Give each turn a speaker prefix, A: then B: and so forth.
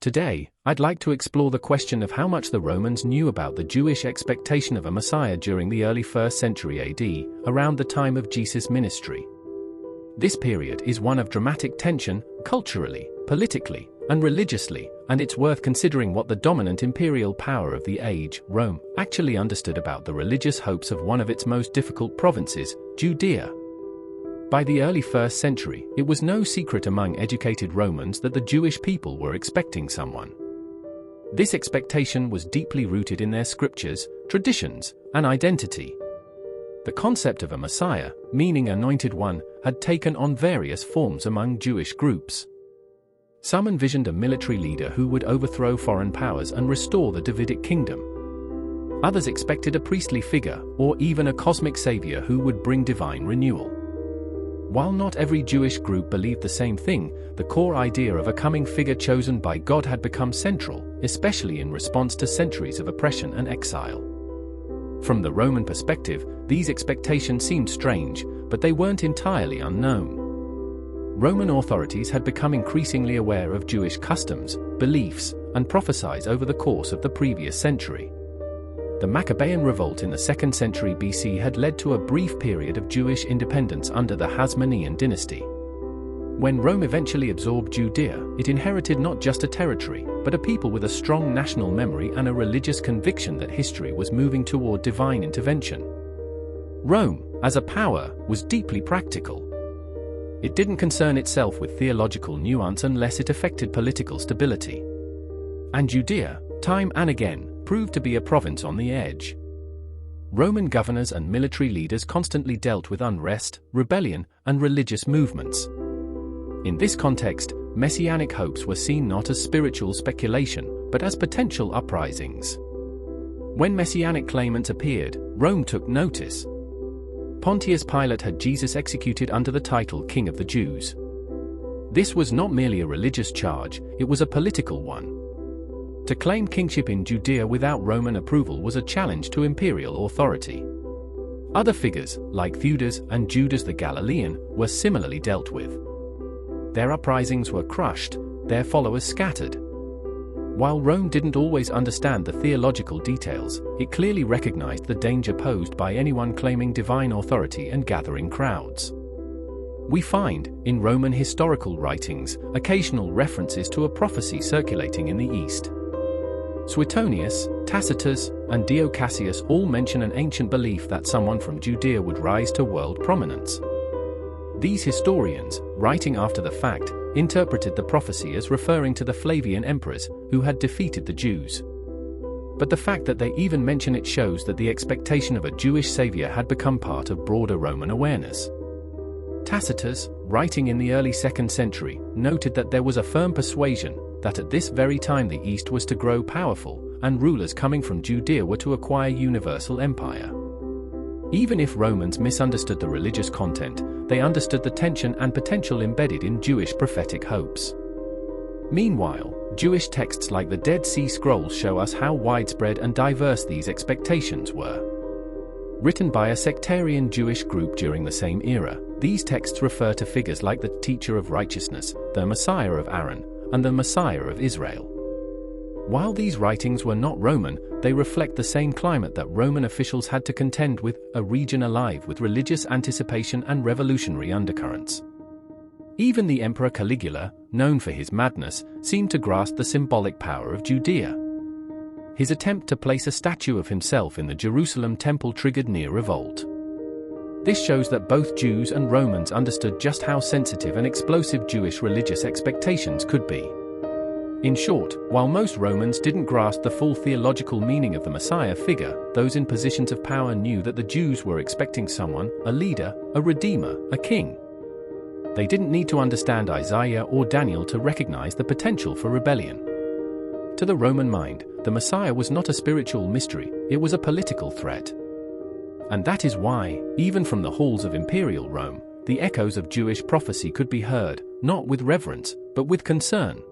A: Today, I'd like to explore the question of how much the Romans knew about the Jewish expectation of a Messiah during the early 1st century AD, around the time of Jesus' ministry. This period is one of dramatic tension, culturally, politically, and religiously, and it's worth considering what the dominant imperial power of the age, Rome, actually understood about the religious hopes of one of its most difficult provinces, Judea. By the early 1st century, it was no secret among educated Romans that the Jewish people were expecting someone. This expectation was deeply rooted in their scriptures, traditions, and identity. The concept of a Messiah, meaning anointed one, had taken on various forms among Jewish groups. Some envisioned a military leader who would overthrow foreign powers and restore the Davidic kingdom. Others expected a priestly figure, or even a cosmic savior who would bring divine renewal. While not every Jewish group believed the same thing, the core idea of a coming figure chosen by God had become central, especially in response to centuries of oppression and exile. From the Roman perspective, these expectations seemed strange, but they weren't entirely unknown. Roman authorities had become increasingly aware of Jewish customs, beliefs, and prophecies over the course of the previous century. The Maccabean revolt in the 2nd century BC had led to a brief period of Jewish independence under the Hasmonean dynasty. When Rome eventually absorbed Judea, it inherited not just a territory, but a people with a strong national memory and a religious conviction that history was moving toward divine intervention. Rome, as a power, was deeply practical. It didn't concern itself with theological nuance unless it affected political stability. And Judea, time and again, proved to be a province on the edge. Roman governors and military leaders constantly dealt with unrest, rebellion, and religious movements. In this context, messianic hopes were seen not as spiritual speculation, but as potential uprisings. When messianic claimants appeared, Rome took notice. Pontius Pilate had Jesus executed under the title King of the Jews. This was not merely a religious charge, it was a political one. To claim kingship in Judea without Roman approval was a challenge to imperial authority. Other figures, like Theudas and Judas the Galilean, were similarly dealt with. Their uprisings were crushed, their followers scattered. While Rome didn't always understand the theological details, it clearly recognized the danger posed by anyone claiming divine authority and gathering crowds. We find, in Roman historical writings, occasional references to a prophecy circulating in the East. Suetonius, Tacitus, and Dio Cassius all mention an ancient belief that someone from Judea would rise to world prominence. These historians, writing after the fact, interpreted the prophecy as referring to the Flavian emperors, who had defeated the Jews. But the fact that they even mention it shows that the expectation of a Jewish savior had become part of broader Roman awareness. Tacitus, writing in the early 2nd century, noted that there was a firm persuasion that at this very time the East was to grow powerful, and rulers coming from Judea were to acquire universal empire. Even if Romans misunderstood the religious content, they understood the tension and potential embedded in Jewish prophetic hopes. Meanwhile, Jewish texts like the Dead Sea Scrolls show us how widespread and diverse these expectations were. Written by a sectarian Jewish group during the same era, these texts refer to figures like the Teacher of Righteousness, the Messiah of Aaron, and the Messiah of Israel. While these writings were not Roman, they reflect the same climate that Roman officials had to contend with, a region alive with religious anticipation and revolutionary undercurrents. Even the Emperor Caligula, known for his madness, seemed to grasp the symbolic power of Judea. His attempt to place a statue of himself in the Jerusalem temple triggered near revolt. This shows that both Jews and Romans understood just how sensitive and explosive Jewish religious expectations could be. In short, while most Romans didn't grasp the full theological meaning of the Messiah figure, those in positions of power knew that the Jews were expecting someone, a leader, a redeemer, a king. They didn't need to understand Isaiah or Daniel to recognize the potential for rebellion. To the Roman mind, the Messiah was not a spiritual mystery, it was a political threat. And that is why, even from the halls of imperial Rome, the echoes of Jewish prophecy could be heard, not with reverence, but with concern.